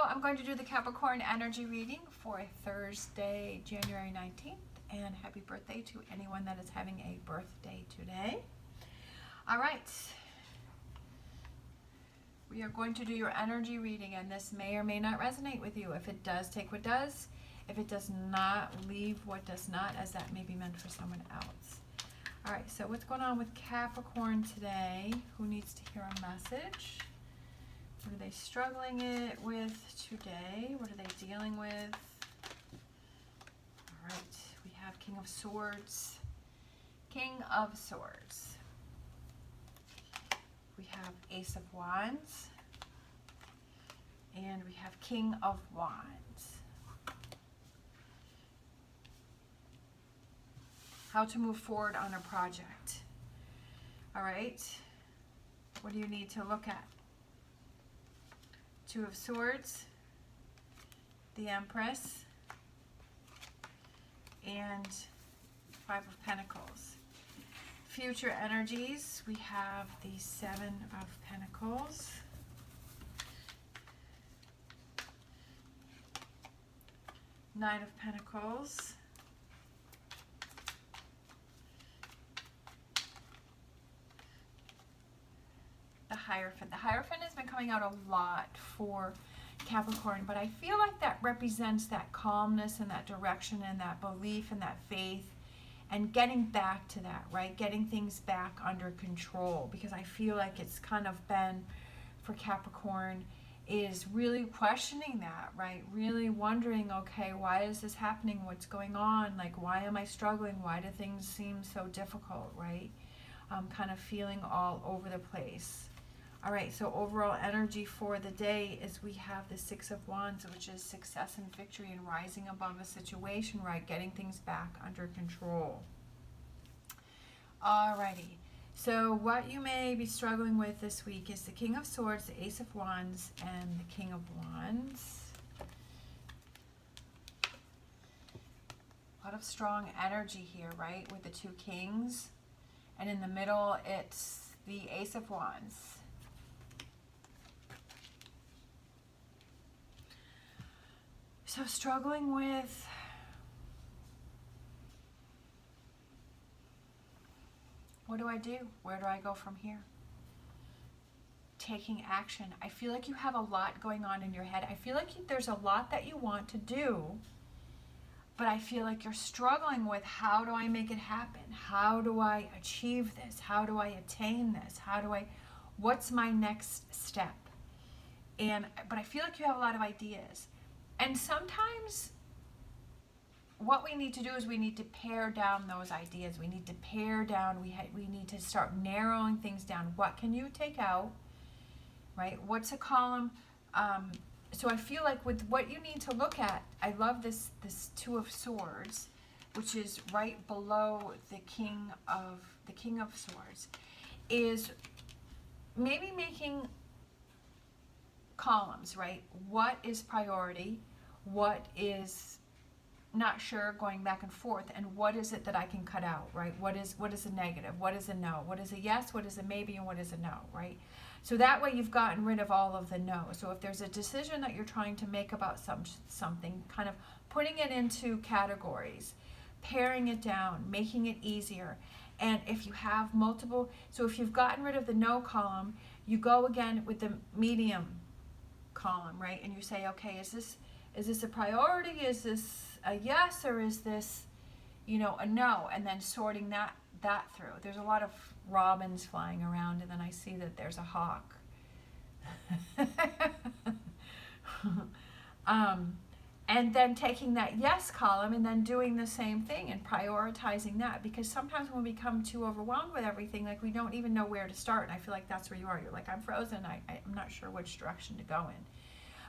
I'm going to do the Capricorn energy reading for Thursday, January 19th. And happy birthday to anyone that is having a birthday today. All right. We are going to do your energy reading, and this may or may not resonate with you. If it does, take what does. If it does not, leave what does not, as that may be meant for someone else. All right, so what's going on with Capricorn today? Who needs to hear a message? What are they struggling with today? What are they dealing with? All right, we have King of Swords. King of Swords. We have Ace of Wands. And we have King of Wands. How to move forward on a project. All right, what do you need to look at? Two of Swords, the Empress, and Five of Pentacles. Future energies, we have the Seven of Pentacles, Nine of Pentacles, the Hierophant. The Hierophant has been coming out a lot for Capricorn, but I feel like that represents that calmness and that direction and that belief and that faith and getting back to that, right? Getting things back under control, because I feel like it's kind of been, for Capricorn, is really questioning that, right? Really wondering, okay, why is this happening? What's going on? Like, why am I struggling? Why do things seem so difficult, right? Kind of feeling all over the place. All right, so overall energy for the day is we have the Six of Wands, which is success and victory and rising above a situation, right? Getting things back under control. All righty, so what you may be struggling with this week is the King of Swords, the Ace of Wands, and the King of Wands. A lot of strong energy here, right, with the two kings. And in the middle, it's the Ace of Wands. So struggling with what do I do? Where do I go from here? Taking action. I feel like you have a lot going on in your head. I feel like there's a lot that you want to do, but I feel like you're struggling with, how do I make it happen? How do I achieve this? How do I attain this? What's my next step? But I feel like you have a lot of ideas. And sometimes what we need to do is we need to pare down those ideas. We need to pare down, we need to start narrowing things down. What can you take out, right? What's a column? So I feel like with what you need to look at, I love this Two of Swords, which is right below the King of Swords, is maybe making columns, right? What is priority? What is not sure, going back and forth, and what is it that I can cut out, right? What is a negative? What is a no? What is a yes? What is a maybe? And what is a no, right? So that way you've gotten rid of all of the no. So if there's a decision that you're trying to make about something, kind of putting it into categories, paring it down, making it easier. And if you have multiple, so if you've gotten rid of the no column, you go again with the medium column, right? And you say, okay, is this a priority? Is this a yes, or is this, a no? And then sorting that through. There's a lot of robins flying around, and then I see that there's a hawk. And then taking that yes column and then doing the same thing and prioritizing that, because sometimes when we become too overwhelmed with everything, like, we don't even know where to start. And I feel like that's where you are. You're like, I'm frozen. I'm not sure which direction to go in.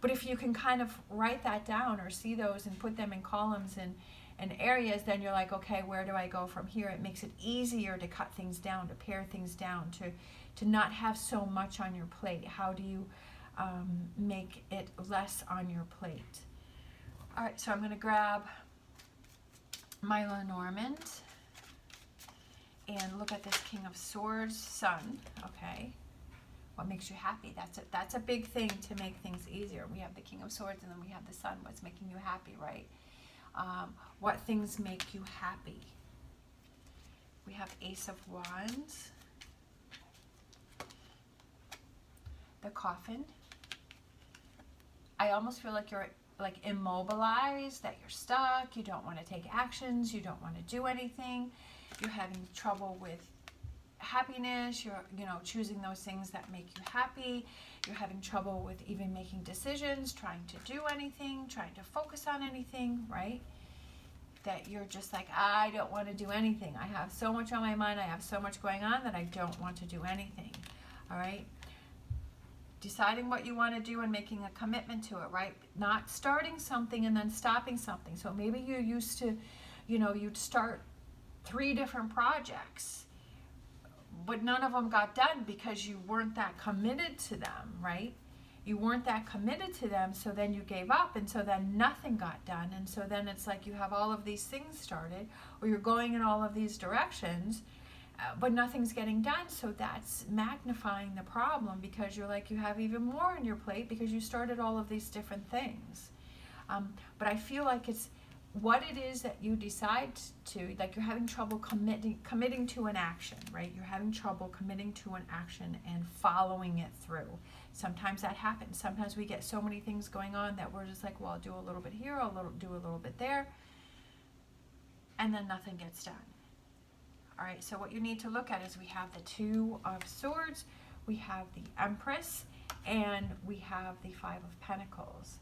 But if you can kind of write that down or see those and put them in columns and areas, then you're like, okay, where do I go from here? It makes it easier to cut things down, to pare things down, to not have so much on your plate. How do you make it less on your plate? All right, so I'm going to grab my Lenormand and look at this King of Swords, Sun, okay? What makes you happy? That's a big thing to make things easier. We have the King of Swords, and then we have the Sun. What's making you happy, right? What things make you happy? We have Ace of Wands, the Coffin. I almost feel like you're like immobilized, that you're stuck, you don't want to take actions, you don't want to do anything, you're having trouble with happiness, you're choosing those things that make you happy, you're having trouble with even making decisions, trying to do anything, trying to focus on anything, right? That you're just like, I don't want to do anything. I have so much on my mind, I have so much going on that I don't want to do anything. All right? Deciding what you want to do and making a commitment to it, right? Not starting something and then stopping something. So maybe you used to, you'd start 3 different projects, but none of them got done because you weren't that committed to them, right? You weren't that committed to them, so then you gave up, and so then nothing got done, and so then it's like you have all of these things started, or you're going in all of these directions, but nothing's getting done, so that's magnifying the problem because you're like, you have even more on your plate because you started all of these different things. But I feel like it's what it is that you decide to, like you're having trouble committing to an action, right? You're having trouble committing to an action and following it through. Sometimes that happens. Sometimes we get so many things going on that we're just like, well, I'll do a little bit here, do a little bit there, and then nothing gets done. All right, so what you need to look at is we have the 2 of Swords, we have the Empress, and we have the 5 of Pentacles.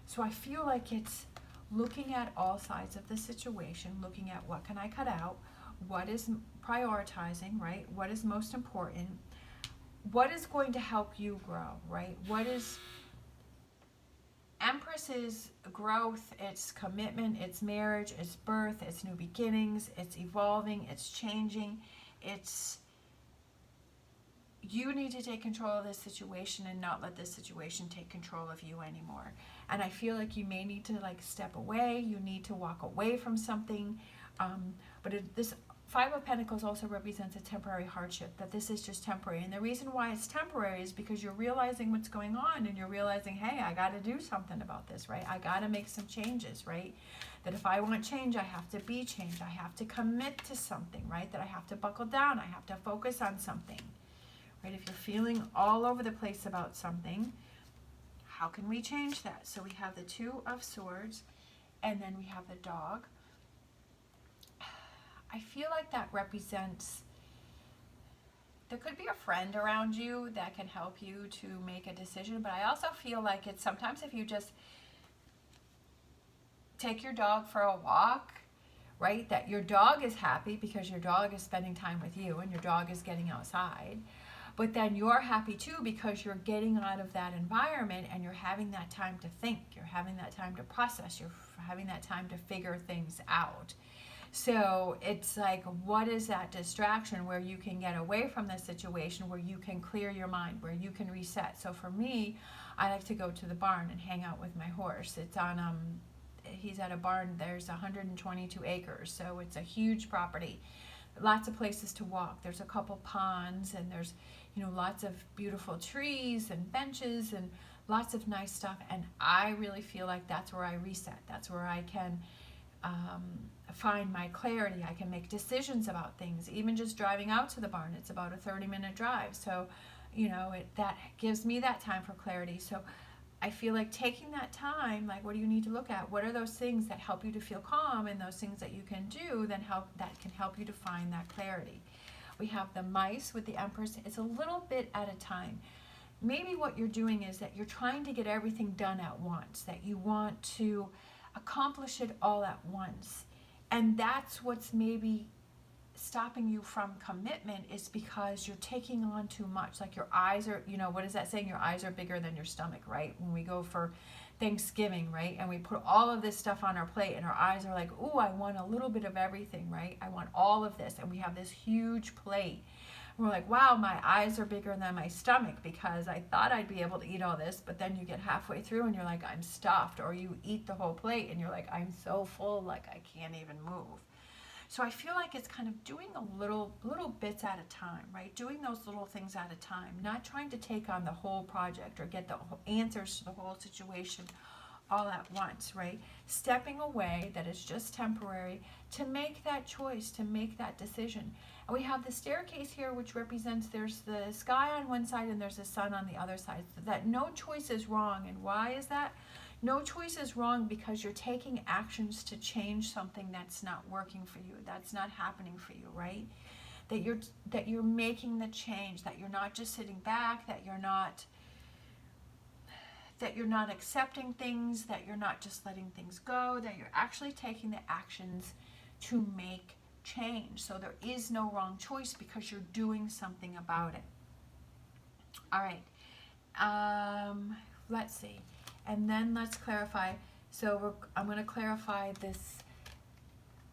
So I feel like it's looking at all sides of the situation, looking at what can I cut out, what is prioritizing, right? What is most important? What is going to help you grow, right? What is Empress's growth, it's commitment, it's marriage, it's birth, it's new beginnings, it's evolving, it's changing, it's you need to take control of this situation and not let this situation take control of you anymore. And I feel like you may need to like step away, you need to walk away from something, this 5 of Pentacles also represents a temporary hardship, that this is just temporary. And the reason why it's temporary is because you're realizing what's going on and you're realizing, hey, I got to do something about this, right? I got to make some changes, right? That if I want change, I have to be changed. I have to commit to something, right? That I have to buckle down. I have to focus on something, right? If you're feeling all over the place about something, how can we change that? So we have the 2 of Swords, and then we have the dog. I feel like that represents, there could be a friend around you that can help you to make a decision, but I also feel like it's sometimes if you just take your dog for a walk, right, that your dog is happy because your dog is spending time with you and your dog is getting outside, but then you're happy too because you're getting out of that environment and you're having that time to think, you're having that time to process, you're having that time to figure things out. So it's like, what is that distraction where you can get away from the situation, where you can clear your mind, where you can reset? So for me, I like to go to the barn and hang out with my horse. It's on, he's at a barn, there's 122 acres, so it's a huge property. Lots of places to walk. There's a couple ponds and there's, lots of beautiful trees and benches and lots of nice stuff. And I really feel like that's where I reset. That's where I can find my clarity. I can make decisions about things. Even just driving out to the barn, it's about a 30-minute drive. So, that gives me that time for clarity. So I feel like taking that time, like what do you need to look at? What are those things that help you to feel calm, and those things that you can do that can help you to find that clarity. We have the mice with the Empress. It's a little bit at a time. Maybe what you're doing is that you're trying to get everything done at once, that you want to accomplish it all at once. And that's what's maybe stopping you from commitment, is because you're taking on too much. Like your eyes are, what is that saying? Your eyes are bigger than your stomach, right? When we go for Thanksgiving, right? And we put all of this stuff on our plate and our eyes are like, ooh, I want a little bit of everything, right? I want all of this. And we have this huge plate. And we're like, wow, my eyes are bigger than my stomach because I thought I'd be able to eat all this, but then you get halfway through and you're like, I'm stuffed. Or you eat the whole plate and you're like, I'm so full, like I can't even move. So I feel like it's kind of doing a little bits at a time, right? Doing those little things at a time, not trying to take on the whole project or get the answers to the whole situation all at once, right? Stepping away that is just temporary to make that choice, to make that decision. And we have the staircase here, which represents there's the sky on one side and there's the sun on the other side. So that no choice is wrong. And why is that? No choice is wrong because you're taking actions to change something that's not working for you, that's not happening for you, right? That you're making the change, that you're not just sitting back, that you're not accepting things, that you're not just letting things go, that you're actually taking the actions to make change. So there is no wrong choice because you're doing something about it. All right. Let's see. And then let's clarify. So I'm going to clarify this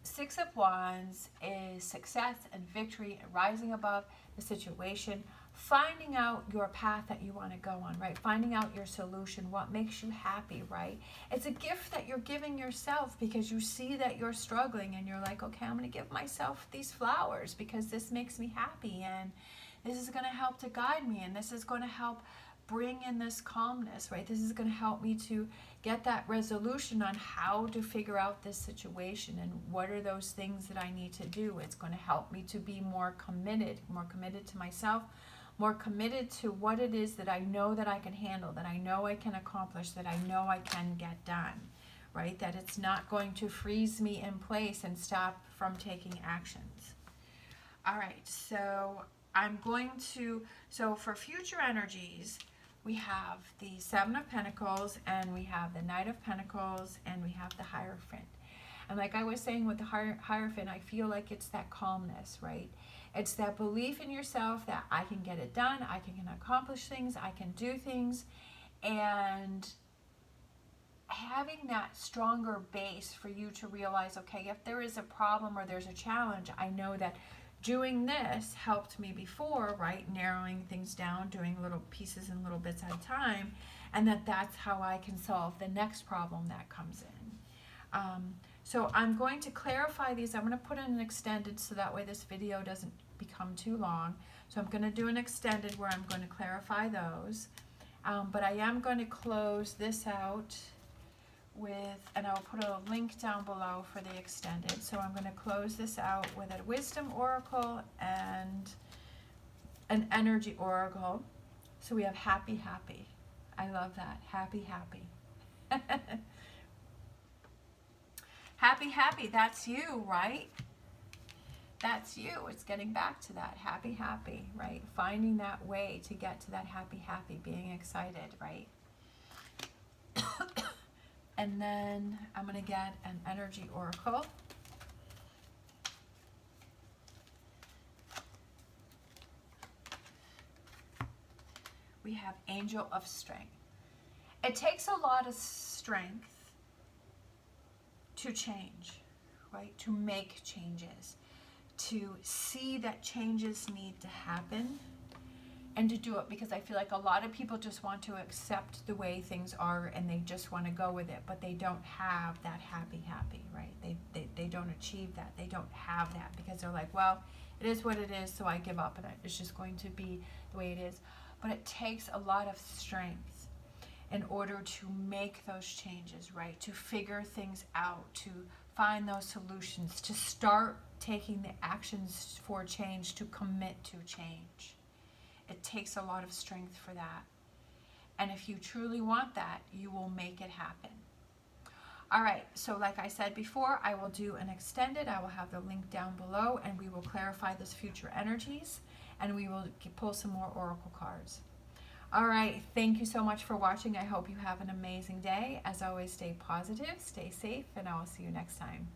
Six of Wands is success and victory and rising above the situation, finding out your path that you want to go on, right? Finding out your solution, what makes you happy, right? It's a gift that you're giving yourself because you see that you're struggling and you're like, okay, I'm going to give myself these flowers because this makes me happy and this is going to help to guide me and this is going to help bring in this calmness, right? This is going to help me to get that resolution on how to figure out this situation and what are those things that I need to do. It's going to help me to be more committed to myself, more committed to what it is that I know that I can handle, that I know I can accomplish, that I know I can get done, right? That it's not going to freeze me in place and stop from taking actions. All right, so so for future energies, we have the Seven of Pentacles, and we have the Knight of Pentacles, and we have the Hierophant. And like I was saying with the Hierophant, I feel like it's that calmness, right? It's that belief in yourself that I can get it done, I can accomplish things, I can do things, and having that stronger base for you to realize, okay, if there is a problem or there's a challenge, I know that doing this helped me before, right? Narrowing things down, doing little pieces and little bits at a time, and that's how I can solve the next problem that comes in. So I'm going to clarify these. I'm going to put in an extended so that way this video doesn't become too long. So I'm going to do an extended where I'm going to clarify those. But I am going to close this out and I'll put a link down below for the extended. So I'm going to close this out with a wisdom oracle and an energy oracle. So we have happy, happy. I love that. Happy, happy. Happy, happy. That's you, right? That's you. It's getting back to that. Happy, happy, right? Finding that way to get to that happy, happy, being excited, right? And then I'm going to get an energy oracle. We have Angel of Strength. It takes a lot of strength to change, right? To make changes, to see that changes need to happen, and to do it, because I feel like a lot of people just want to accept the way things are and they just want to go with it, but they don't have that happy, happy, right? They don't achieve that. They don't have that because they're like, well, it is what it is, so I give up and it's just going to be the way it is. But it takes a lot of strength in order to make those changes, right? To figure things out, to find those solutions, to start taking the actions for change, to commit to change. It takes a lot of strength for that. And if you truly want that, you will make it happen. All right, so like I said before, I will do an extended. I will have the link down below, and we will clarify those future energies, and we will pull some more oracle cards. All right, thank you so much for watching. I hope you have an amazing day. As always, stay positive, stay safe, and I will see you next time.